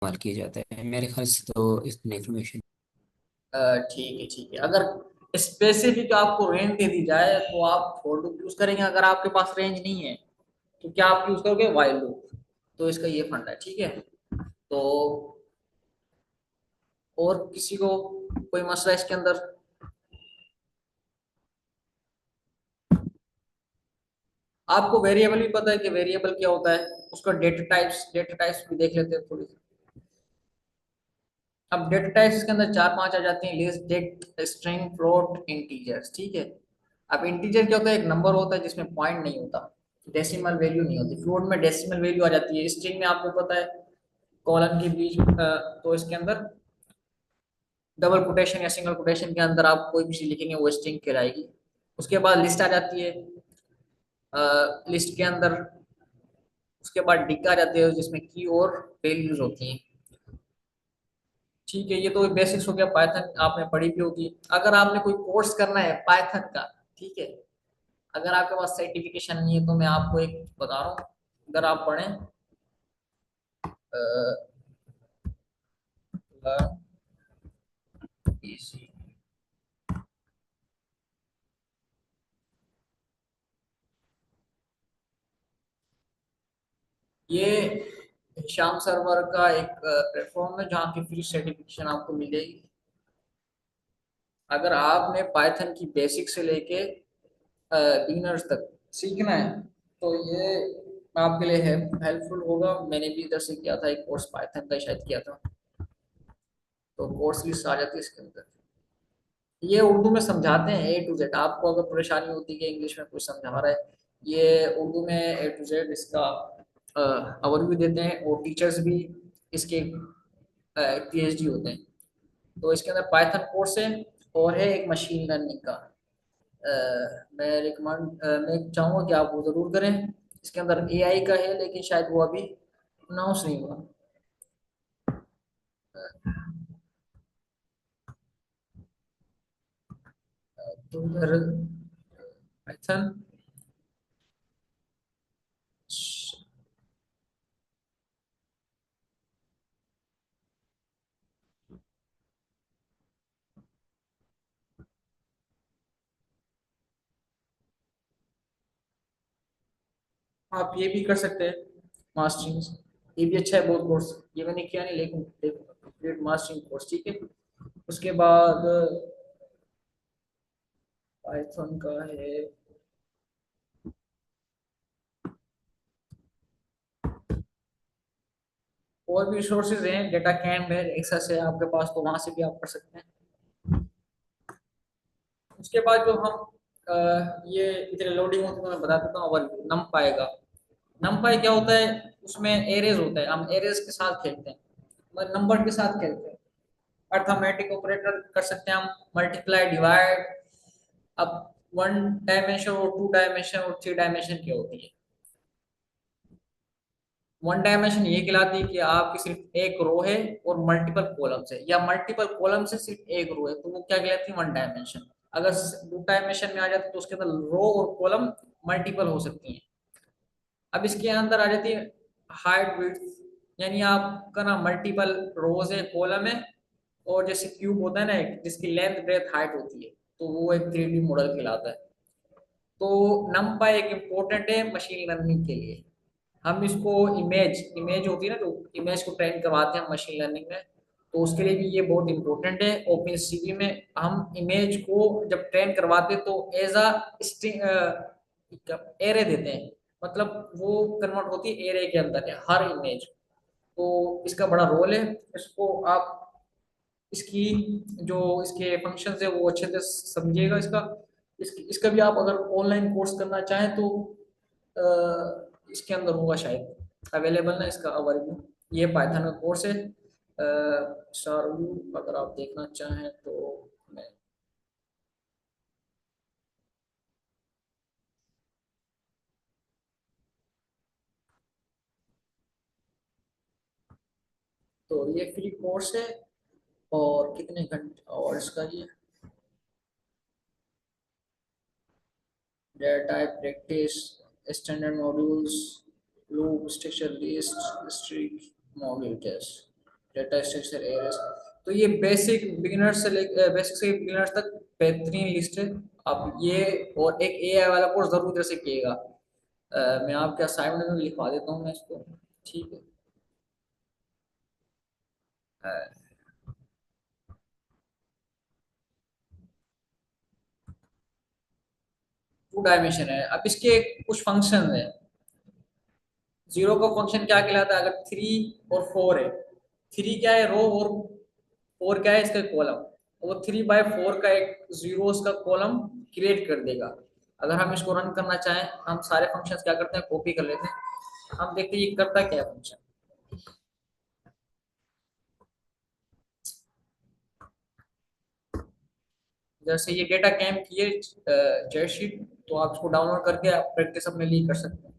इस्तेमाल किए जाते हैं मेरे ख्याल से, तो इतनी इन्फॉर्मेशन। ठीक है ठीक है। अगर स्पेसिफिक आपको रेंज दे दी जाए तो आप फॉर लूप यूज करेंगे, अगर आपके पास रेंज नहीं है तो क्या आप यूज करोगे? While loop. तो इसका ये फंडा है, ठीक है। तो और किसी को कोई मसला इसके अंदर? आपको वेरिएबल भी पता है कि वेरिएबल क्या होता है? उसका डेटा टाइप्स भी देख लेते हैं थोड़ी सी। अब डेटा टाइप्स के अंदर चार पांच आ जाते हैं: list, dict, string, float, integers, ठीक है। अब इंटीजर क्या होता है? एक नंबर होता है जिसमें पॉइंट नहीं होता, डेसिमल वैल्यू नहीं होती। फ्लोट में डेसिमल वैल्यू आ जाती है। स्ट्रिंग में आपको पता है कॉलन के बीच तो इसके अंदर डबल कोटेशन या सिंगल कोटेशन के अंदर आप कोई भी चीज लिखेंगे वो स्ट्रिंग कहलाएगी। उसके बाद लिस्ट आ जाती है। लिस्ट के अंदर उसके बाद डिक आ जाते हैं जिसमें की और वैल्यूज होती हैं। ठीक है, ये तो बेसिक्स हो गया, पाइथन आपने पढ़ी भी होगी। अगर आपने कोई कोर्स करना है पाइथन का, ठीक है, अगर आपके पास सर्टिफिकेशन नहीं है तो मैं आपको एक बता रहा हूँ, अगर आप पढ़ें इसी, ये श्याम सर्वर का एक प्लेटफॉर्म है जहाँ की फ्री सर्टिफिकेशन आपको मिलेगी। अगर आपने पाइथन की बेसिक से लेके बिगिनर्स तक सीखना है तो ये आपके लिए है हेल्पफुल होगा। मैंने भी इधर से किया था एक कोर्स, पाइथन का शायद किया था। तो कोर्स लिस्ट आ जाती है इसके अंदर। ये उर्दू में समझाते हैं ए टू जेड। आपको अगर परेशानी होती है कि इंग्लिश में कुछ समझा रहा है, ये उर्दू में ए टू जेड इसका ओवरव्यू देते हैं। और टीचर्स भी इसके पीएचडी होते हैं। तो इसके अंदर पाइथन कोर्स है और है एक मशीन लर्निंग का। मैं चाहूंगा कि आप वो जरूर करें। इसके अंदर एआई का है लेकिन शायद वो अभी अनाउंस नहीं हुआ। तो उधर पाइथन, आप ये भी कर सकते हैं मास्टरिंग। ये भी अच्छा है बहुत कोर्स। ये मैंने किया नहीं लेकिन देखो, कंप्लीट मास्टरिंग कोर्स, ठीक है। उसके बाद पाइथन का है और भी रिसोर्सेज हैं, डेटा कैम्प है, एक्सेस है आपके पास, तो वहां से भी आप कर सकते हैं। उसके बाद जो हम ये इतने लोडिंग होती है तो मैं बता देता हूँ। और नम पाएगा, नम पाई क्या होता है? उसमें एरेज होता है, हम एरेज के साथ खेलते हैं, मतलब नंबर के साथ खेलते हैं। अर्थमेटिक ऑपरेटर कर सकते हैं हम, मल्टीप्लाई, डिवाइड। अब वन डायमेंशन और टू डायमेंशन और थ्री डायमेंशन क्या होती है? वन डायमेंशन ये कहलाती है कि आपकी सिर्फ एक रो है और मल्टीपल कॉलम्स है, या मल्टीपल कॉलम से सिर्फ एक रो है, तो वो क्या कहलाती है? One dimension. अगर टू डायमेंशन में आ जाती है तो उसके अंदर रो और कॉलम मल्टीपल हो सकती हैं। अब इसके अंदर आ जाती है हाइट विड्थ, यानी आपका ना मल्टीपल रोज है, कॉलम है, और जैसे क्यूब होता है ना एक, जिसकी लेंथ ब्रेथ हाइट होती है, तो वो एक 3D मॉडल कहलाता है। तो नमपाई एक इम्पोर्टेंट है मशीन लर्निंग के लिए। हम इसको इमेज इमेज होती है ना, जो इमेज को ट्रेन करवाते हैं मशीन लर्निंग में, तो उसके लिए भी ये बहुत इंपॉर्टेंट है। ओपन सीवी में हम इमेज को जब ट्रेन करवाते हैं तो एज एरे देते हैं, मतलब वो कन्वर्ट होती है एरे के अंदर है हर इमेज। तो इसका बड़ा रोल है। इसको आप इसकी जो इसके फंक्शंस है वो अच्छे से समझिएगा। इसका भी आप अगर ऑनलाइन कोर्स करना चाहें तो इसके अंदर होगा शायद अवेलेबल ना इसका ओवरव्यू। ये पाइथन का कोर्स है शारू, अगर आप देखना चाहें तो। मैं तो ये फ्री कोर्स है। और कितने घंटे और इसका ये data type practice, standard modules, loop, structure list, string, module test. Data structure arrays. तो ये बेसिक से बिगिनर्स तक बेहतरीन लिस्ट है। आप ये और एक एआई वाला कोर्स जरूर जैसे कीजिएगा। मैं आपके असाइनमेंट में लिखवा देता हूँ मैं इसको। ठीक है। टू डायमेंशन है। अब इसके कुछ फंक्शन है। जीरो का फंक्शन क्या कहलाता है? अगर 3 और 4 है, 3 क्या है? रो, और 4 क्या है? इसका कॉलम। वो 3/4 का एक जीरोस का कॉलम क्रिएट कर देगा। अगर हम इसको रन करना चाहें, हम सारे फंक्शंस क्या करते हैं, कॉपी कर लेते हैं। हम देखते हैं ये करता क्या है फंक्शन। जैसे ये डेटा कैम्प की है जेट शीट, तो आप इसको डाउनलोड करके आप प्रैक्टिस अपने लिए कर सकते हैं।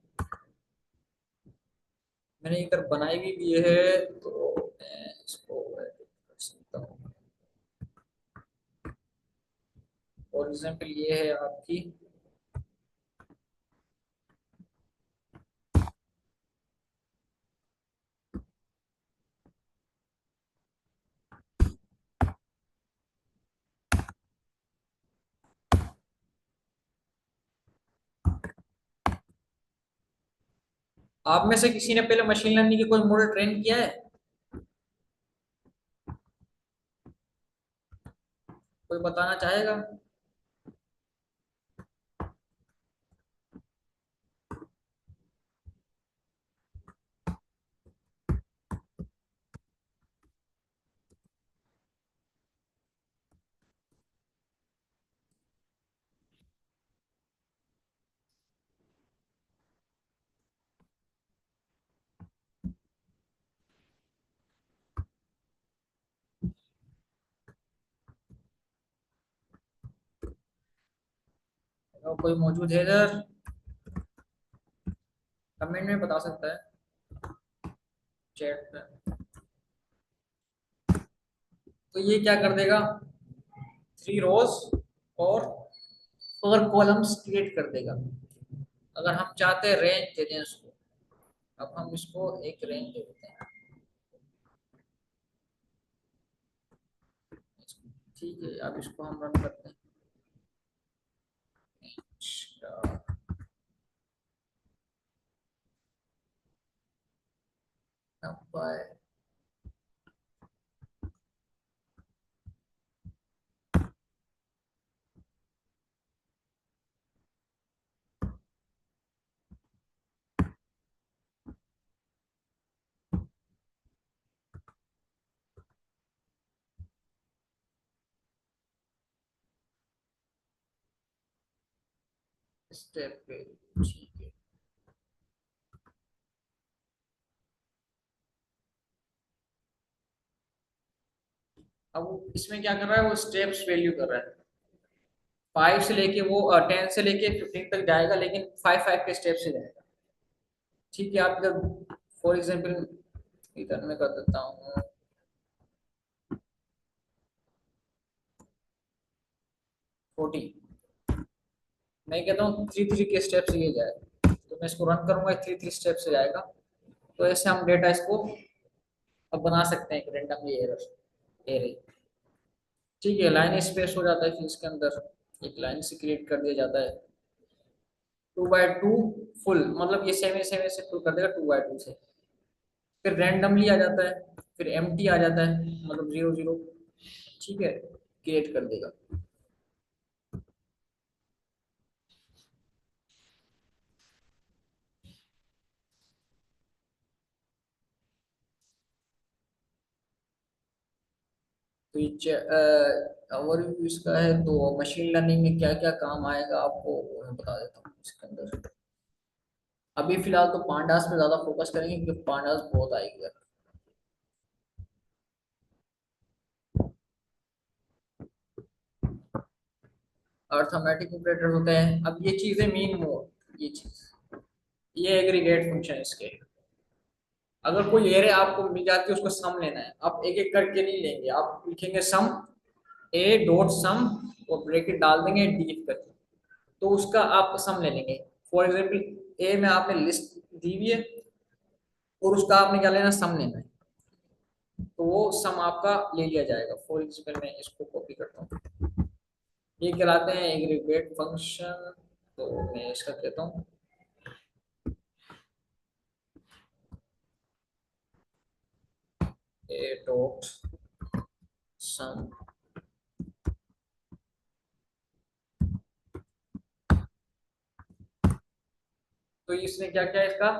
मैंने इधर बनाई भी है, तो मैं इसको edit कर सकता हूँ। फॉर एग्जाम्पल ये है आपकी। आप में से किसी ने पहले मशीन लर्निंग की कोई मॉडल ट्रेन किया है? कोई बताना चाहेगा? अगर कोई मौजूद है इधर, कमेंट में बता सकता है, चैट में। तो ये क्या कर देगा, 3 रोज और 4 कॉलम्स क्रिएट कर देगा। अगर हम चाहते हैं रेंज दे दें इसको, अब हम इसको एक रेंज दे देते हैं। ठीक है, अब इसको हम रन करते हैं। स्टेप पे, ठीक है। अब वो इसमें क्या कर रहा है, वो स्टेप्स वैल्यू कर रहा है। 5 से लेके वो 10 से लेके 15 तक जाएगा, लेकिन 5 5 के स्टेप से जाएगा। ठीक है। आप इधर फॉर एग्जाम्पल इधर मैं कर देता हूँ 40। मैं कहता हूँ 3 3 के स्टेप से ये जाए, तो मैं इसको रन करूंगा, 3 3 स्टेप से जाएगा। तो ऐसे हम डेटा इसको अब बना सकते हैं, एक रेंडमली एरर एरे। ठीक है। लाइन स्पेस हो जाता है, फिर इसके अंदर एक लाइन से क्रिएट कर दिया जाता है। 2 बाय 2 फुल, मतलब ये सेवन सेवन से फुल कर देगा 2 बाय 2 से। फिर रैंडमली आ जाता है, फिर एम्प्टी आ जाता है, मतलब 0 0। ठीक है, क्रिएट कर देगा। तो ये ओवरव्यू इसका है। तो मशीन लर्निंग में क्या क्या काम आएगा आपको मैं बता देता हूँ इसके अंदर। अभी फिलहाल तो पांडास पे ज्यादा फोकस करेंगे, क्योंकि पांडास बहुत आएगी। अर्थमेटिक ऑपरेटर होते हैं। अब ये चीज है मीन मोड, ये चीज, ये एग्रीगेट फंक्शन है इसके। अगर कोई एरे आपको मिल जाती है, उसको सम लेना है, आप एक एक करके नहीं लेंगे, आप लिखेंगे सम, ए डॉट सम, और ब्रैकेट डाल देंगे डिलीट करके, तो उसका आप सम ले लेंगे। फॉर एग्जाम्पल ए में आपने लिस्ट दी हुई है, और उसका आपने क्या लेना, सम लेना है। तो वो सम आपका ले लिया जाएगा। फॉर एग्जाम्पल मैं इसको कॉपी करता हूँ, ये कहलाते हैं एग्रीगेट फंक्शन। तो मैं इसका कहता हूँ ए डॉट सम। तो इसने क्या किया, इसका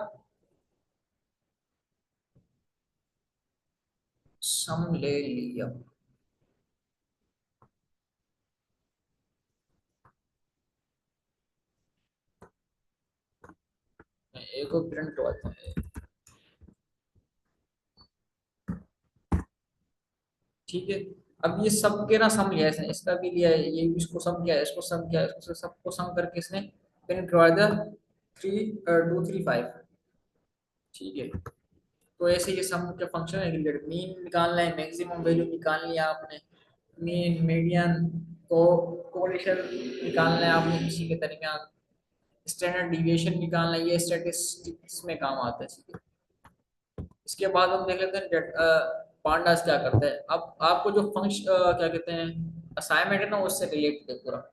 सम ले लिया। मैं ए को प्रिंट करवाता हूँ, ठीक है। अब ये सब के ना सम लिया है इसने, इसका भी लिया है, ये इसको सम किया है, इसको सम किया है, इसको सबको सम करके इसने प्रिंट करवा दिया 3235, ठीक है। तो ऐसे ये सम के फंक्शन एग्रीगेट, मीन निकालना है, मैक्सिमम वैल्यू निकालनी है आपने, मीन मीडियन को कोरिलेशन निकालना है आपने किसी के दरमियान, स्टैंडर्ड डिविएशन निकालना है, ये स्टैटिस्टिक्स में काम आता है, ठीक है। इसके बाद हम देख लेते हैं पांडास क्या करते हैं। अब आपको जो फंक्शन क्या कहते हैं असाइनमेंट है ना, उससे रिलेटेड है पूरा।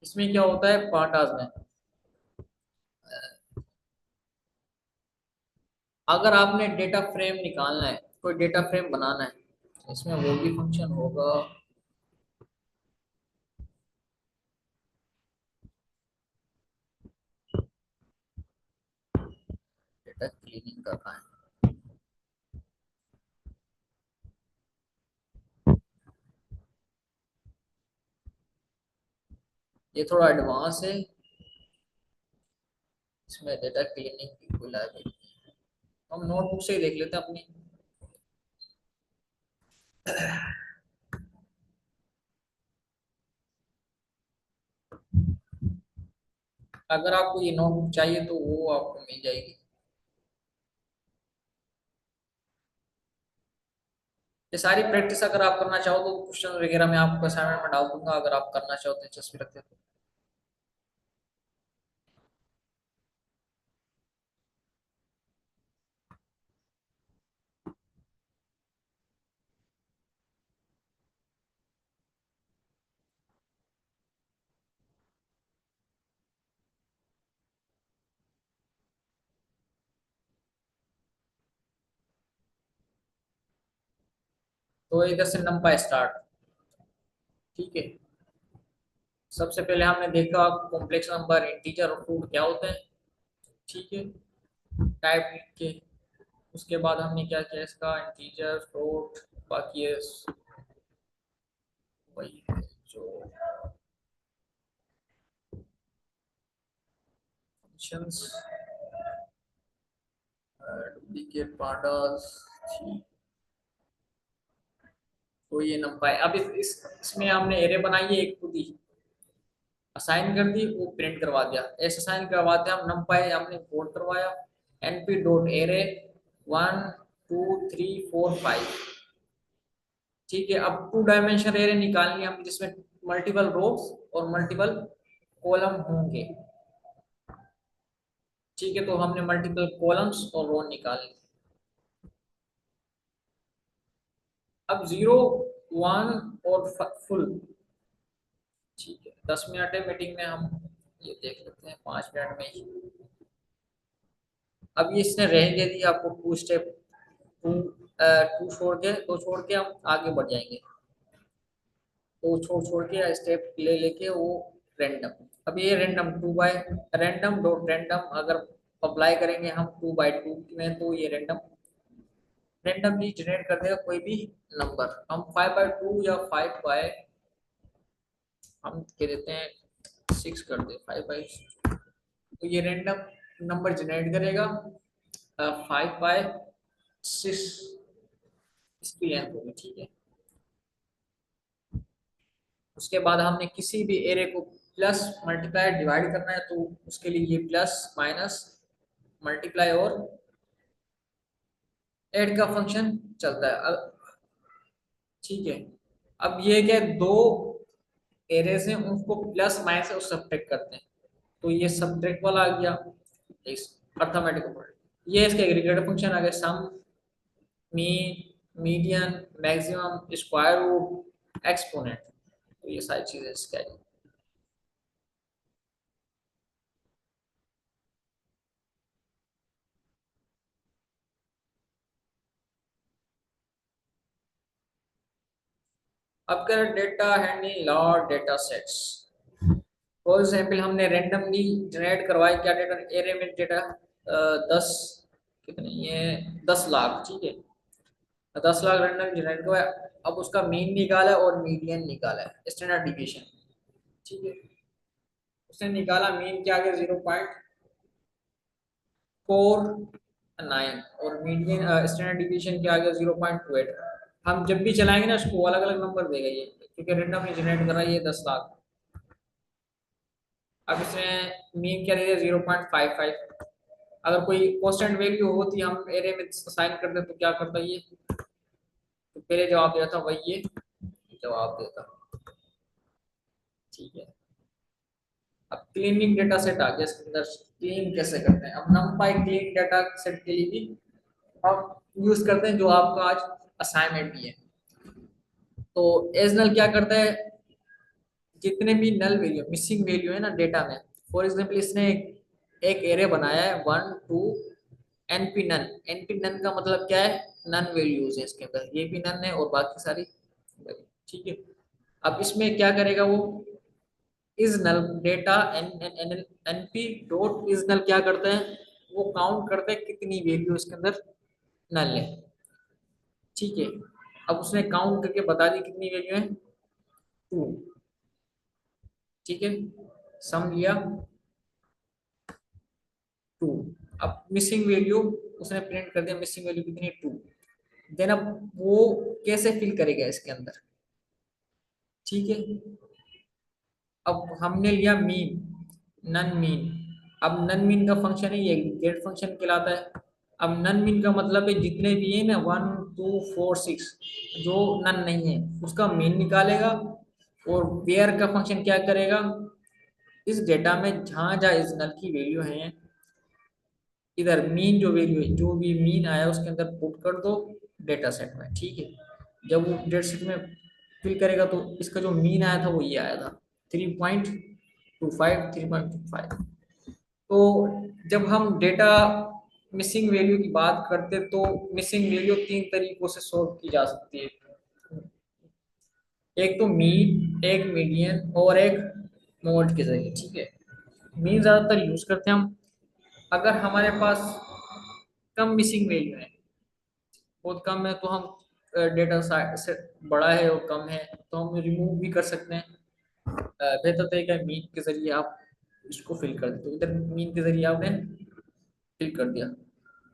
इसमें क्या होता है पांडास में, अगर आपने डेटा फ्रेम निकालना है, कोई डेटा फ्रेम बनाना है, इसमें वो भी फंक्शन होगा। डेटा क्लीनिंग का काम है, ये थोड़ा एडवांस है। इसमें डेटा क्लीनिंग की कोई लाइब्रेरी, हम नोटबुक से ही देख लेते हैं अपनी। अगर आपको ये नोटबुक चाहिए तो वो आपको मिल जाएगी। ये सारी प्रैक्टिस अगर आप करना चाहो तो क्वेश्चन वगैरह मैं आपको असाइनमेंट में डाल दूंगा, अगर आप करना चाहो तो दिलचस्पी रखते हो तो इधर से नंबर स्टार्ट, ठीक है। सबसे पहले हमने देखा कॉम्प्लेक्स नंबर, इंटीजर और फ्लोट क्या होते हैं, ठीक है, टाइप लिख के। उसके बाद हमने क्या किया, इसका इंटीजर फ्लोट, बाकी है वही है जो फंक्शंस, डुप्लीकेट पांडास, ठीक। तो ये नंबर है। अब इसमें हमने एरे बनाई है एक खुद ही, असाइन कर दी, वो प्रिंट करवा दिया। ऐसे असाइन करवाते हैं हम, नंपाई हमने कोड करवाया, np डॉट एरे 1 2 3 4 5, ठीक है। अब 2 डायमेंशन एरे निकालनी है हम, जिसमें मल्टीपल रोज और मल्टीपल कॉलम होंगे, ठीक है। तो हमने मल्टीपल कॉलम्स और रो निकाल ली। अब 0 1 और फुल, ठीक है। 10 मिनट है मीटिंग में, हम ये देख लेते हैं 5 मिनट में ही। अब ये इसने रहेंगे दी आपको टू स्टेप, टू टू छोड़ के, तो छोड़ के हम आगे बढ़ जाएंगे, तो छोड़ छोड़ के स्टेप ले लेके वो रैंडम। अब ये random 2 bye random dot random अगर अप्लाई करेंगे हम 2 बाय 2 में, तो ये रैंडम रैंडमली जनरेट कर देगा कोई भी नंबर। हम 5 बाय 2 या 5 बाय, हम कह देते हैं 6 कर दे, 5 बाय 6, तो ये रैंडम नंबर जनरेट करेगा 5 बाय 6, इसकी लेंथ होगी, ठीक है। उसके बाद हमने किसी भी एरे को प्लस मल्टीप्लाई डिवाइड करना है, तो उसके लिए ये प्लस माइनस मल्टीप्लाई और ऐड का फंक्शन चलता है। ठीक है। अब ये क्या, दो एरेज हैं, उनको प्लस माइनस और सब्ट्रैक्ट करते हैं, तो ये सब्ट्रैक्ट वाला आ गया, इस अर्थमेटिक ऑपरेटर। ये इसके एग्रीगेटर फंक्शन आ गया, sum mean, median, maximum, square root, exponent, तो ये सारी चीजें इसके आएगी। अब कर data handling large data sets. For example हमने रैंडमली जनरेट करवाए क्या डेटा, एरे में डेटा 10, कितने ये 10 लाख, ठीक है, 10 लाख रैंडम जनरेट करवाया। अब उसका मीन निकाला और मीडियन निकाला है, स्टैंडर्ड डिविएशन, ठीक है। उसने निकाला मीन क्या आ गया 0.49 और मीडियन स्टैंडर्ड डिविएशन क्या आ गया 0.28। हम जब भी चलाएंगे ना उसको अलग अलग नंबर देगा ये, क्योंकि रैंडमली जनरेट कर रहा है ये 10 लाख। अब इसने मीन क्या दे दिया 0.55। अगर कोई कांस्टेंट वैल्यू होती हम एरे में असाइन करते तो क्या करता ये, तो पहले जवाब दिया था वही ये जवाब देता, ठीक है। अब क्लीनिंग डेटा सेट आ गया, इसके अंदर क्लीन कैसे करते हैं। अब numpy क्लीन डेटा सेट के लिए भी हम यूज करते हैं, जो आपका आज असाइनमेंट भी है। तो एज नल क्या करता है, जितने भी नल वैल्यू मिसिंग वैल्यू है ना डेटा में, फॉर एग्जांपल इसने एक एरे बनाया है 1 2 एनपी नन। एनपी नन का मतलब क्या है, नन वैल्यूज है इसके अंदर, ये भी नन है और बाकी सारी, ठीक है। अब इसमें क्या करेगा वो, is null data N N NP dot is null क्या करते हैं, वो काउंट करते हैं कितनी वैल्यू इसके अंदर नल है, ठीक है। अब उसने काउंट करके बता दी कितनी वैल्यू है 2, ठीक है, सम लिया 2। अब मिसिंग वैल्यू उसने प्रिंट कर दिया, मिसिंग वैल्यू कितनी 2। देन अब वो कैसे फिल करेगा इसके अंदर, ठीक है। अब हमने लिया मीन, नन मीन। अब नन मीन का फंक्शन है ये गेट फंक्शन कहलाता है। अब नन मीन का मतलब है जितने भी है ना 1 2 4 6 जो नन नहीं है उसका मीन निकालेगा। और वेयर का फंक्शन क्या करेगा, इस डेटा में जहां जहां इस नल की वैल्यू है, इधर मीन जो वैल्यू है जो भी मीन आया उसके अंदर पुट कर दो डेटा सेट में, ठीक है। जब वो डेटा सेट में फिल करेगा तो इसका जो मीन आया था वो ये आया था 3.25 3.25। तो जब हम डेटा मिसिंग वैल्यू की बात करते तो मिसिंग वैल्यू 3 तरीकों से सॉल्व की जा सकती है। एक तो मीन, एक मीडियन और एक मोड के जरिए, ठीक है। मीन ज्यादातर यूज करते हैं हम अगर हमारे पास कम मिसिंग वैल्यू है, बहुत कम है तो हम डेटा से बड़ा है और कम है तो हम रिमूव भी कर सकते हैं। बेहतर तरीका है मीन के जरिए आप इसको फिल कर देते हो, इधर मीन के जरिए आपने फिल कर दिया।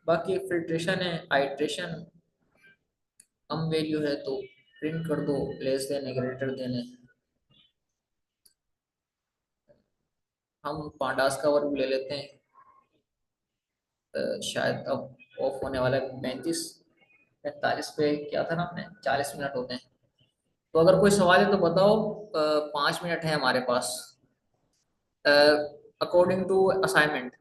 बाकी फिल्ट्रेशन है, आइट्रेशन, कम वैल्यू है तो प्रिंट कर दो लेस देन ग्रेटर देन है। हम पांडास का वर्ग ले लेते हैं, शायद अब ऑफ होने वाला है 35 45 पे, क्या था ना अपने 40 मिनट होते हैं। तो अगर कोई सवाल है तो बताओ, 5 मिनट है हमारे पास अकॉर्डिंग टू असाइनमेंट।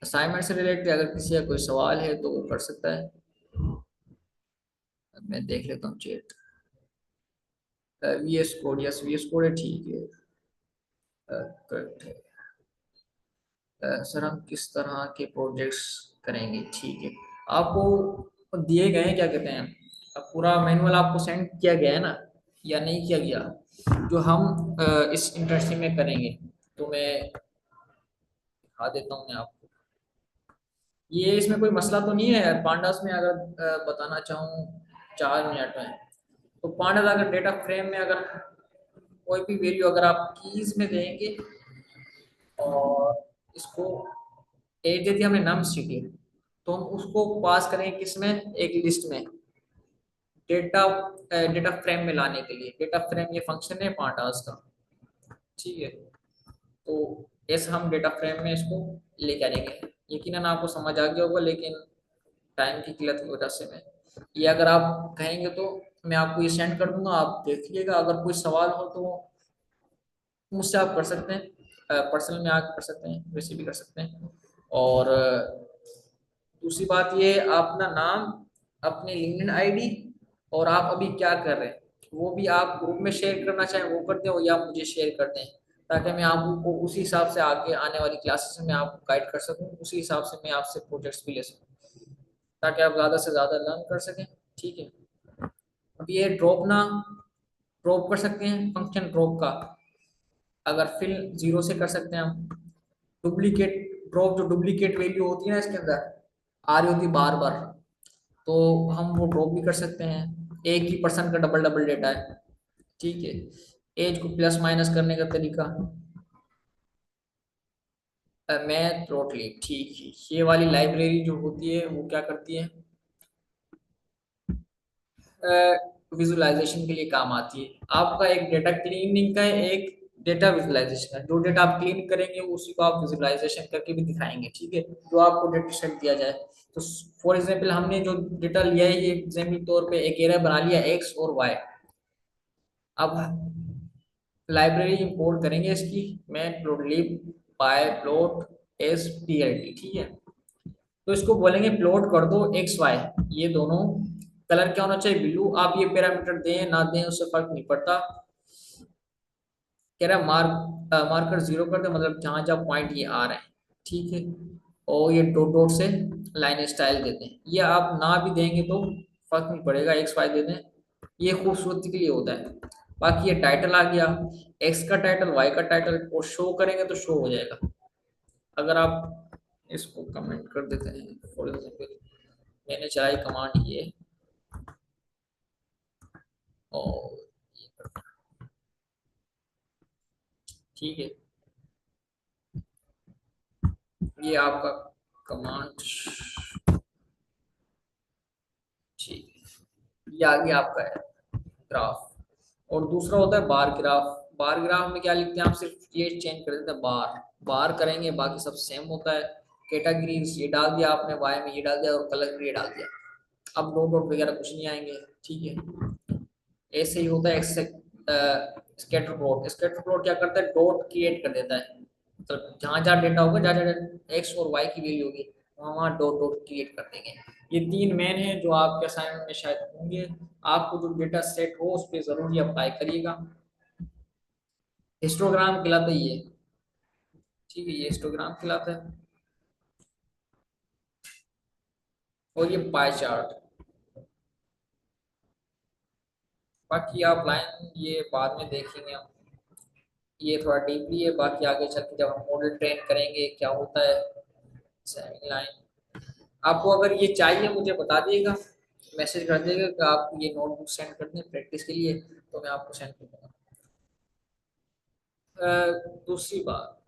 असाइनमेंट से रिलेटेड अगर किसी का कोई सवाल है तो वो कर सकता है। मैं देख लेता हूँ चेट। V S code, yes V S code है, ठीक है, करेक्ट है। सर हम किस तरह के प्रोजेक्ट्स करेंगे, ठीक है। आपको दिए गए हैं क्या कहते हैं, अब पूरा मैनुअल आपको सेंड किया गया है ना या नहीं किया गया, जो हम इस इंटर्नशिप में करेंगे। तो मैं दिखा देता हूँ मैं आपको, ये इसमें कोई मसला तो नहीं है पांडास में, अगर बताना चाहूँ 4 मिनट में। तो पांडास अगर डेटा फ्रेम में अगर कोई भी वैल्यू अगर आप कीज में देंगे और इसको एज यदि हमने नम सिटी तो हम उसको पास करेंगे किसमें, एक लिस्ट में, डेटा डेटा फ्रेम में लाने के लिए। डेटा फ्रेम ये फंक्शन है पांडास का, ठीक है। तो ऐसे हम डेटा फ्रेम में इसको लेके आएंगे। यकीनन आपको समझ आ गया होगा लेकिन टाइम की किल्लत की वजह से मैं ये अगर आप कहेंगे तो मैं आपको ये सेंड कर दूंगा, आप देखिएगा। अगर कोई सवाल हो तो मुझसे आप कर सकते हैं, पर्सनल में आके कर सकते हैं, वैसे भी कर सकते हैं। और दूसरी बात ये, आप अपना नाम, अपनी लिंक्डइन आईडी और आप अभी क्या कर रहे हैं वो भी आप ग्रुप में शेयर करना चाहें वो कर दें, और या मुझे शेयर कर दें, ताकि मैं आपको उसी हिसाब से आगे आने वाली क्लासेस में आपको गाइड कर सकूं, उसी हिसाब से मैं आपसे प्रोजेक्ट्स भी ले सकूं, ताकि आप ज़्यादा से ज़्यादा लर्न कर सकें। ठीक है। अब ये ड्रॉप कर सकते हैं, फंक्शन ड्रॉप का अगर फिल जीरो से कर सकते हैं हम। डुप्लीकेट ड्रॉप, जो डुप्लीकेट वैल्यू होती है ना इसके अंदर आ रही होती बार बार, तो हम वो ड्रॉप भी कर सकते हैं। एक ही पर्सन का डबल डबल डेटा है। ठीक है। एज को प्लस माइनस करने का तरीका, मैथ टोटली ठीक है। ये वाली लाइब्रेरी जो होती है वो क्या करती है, विजुअलाइजेशन के लिए काम आती है। आपका एक डेटा क्लीनिंग का है, एक डेटा विजुअलाइजेशन है। जो डेटा आप क्लीन करेंगे उसी को आप विजुअलाइजेशन करके भी दिखाएंगे। ठीक है। जो आपको डेटा सेट दिया जाए, तो फॉर एग्जांपल हमने जो डेटा लिया है, ये एग्जाम्पल तौर पे एक एरे बना लिया एक्स और वाई। अब लाइब्रेरी इंपोर्ट करेंगे इसकी, matplotlib pyplot as P L T. ठीक है। तो इसको बोलेंगे प्लॉट कर दो एक्स वाई, ये दोनों कलर क्या होना चाहिए, ब्लू। आप ये पैरामीटर दें ना दें उससे फर्क नहीं पड़ता। कह रहा है मार्कर जीरो कर दे, मतलब जहां जहां पॉइंट ये आ रहे हैं। ठीक है। और ये डॉट डॉट से लाइन स्टाइल देते हैं, ये आप ना भी देंगे तो फर्क नहीं पड़ेगा, एक्स वाई दे दें, ये खूबसूरती के लिए होता है। बाकी ये टाइटल आ गया, एक्स का टाइटल वाई का टाइटल, और शो करेंगे तो शो हो जाएगा। अगर आप इसको कमेंट कर देते हैं, फॉर एग्जाम्पल मैंने चलाई कमांड ये, और ठीक है, ये आपका कमांड, ठीक है, ये आ गया आपका है ग्राफ। और दूसरा होता है बार ग्राफ। बार ग्राफ में क्या लिखते हैं, आप सिर्फ ये चेंज कर देते हैं, बार बार करेंगे, बाकी सब सेम होता है। कैटेगरीज ये डाल दिया आपने, वाई में ये डाल दिया, और कलर ये डाल दिया। अब डॉट डॉट वगैरह कुछ नहीं आएंगे। ठीक है। ऐसे ही होता है स्कैटर प्लॉट। स्कैटर प्लॉट क्या करता है, डॉट क्रिएट कर देता है, मतलब जहां जहां डेटा होगा, जहां जहां एक्स और वाई की वैल्यू होगी, वहां वहां डॉट डॉट क्रिएट कर देंगे। ये तीन मेन है जो आपके असाइनमेंट में शायद होंगे। आपको जो डेटा सेट हो उस पर जरूर ही अप्लाई करिएगा। हिस्टोग्राम कहलाता है ये। ठीक है, ये हिस्टोग्राम कहलाता है। और ये पाई चार्ट। बाकी आप लाइन ये बाद में देखेंगे हम, ये थोड़ा डीपली है। बाकी आगे चल के जब हम मॉडल ट्रेन करेंगे क्या होता है, सेमी लाइन। आपको अगर ये चाहिए मुझे बता दिएगा, मैसेज कर दिएगा कि आपको ये नोटबुक सेंड कर दें प्रैक्टिस के लिए, तो मैं आपको सेंड कर दूंगा। दूसरी बात,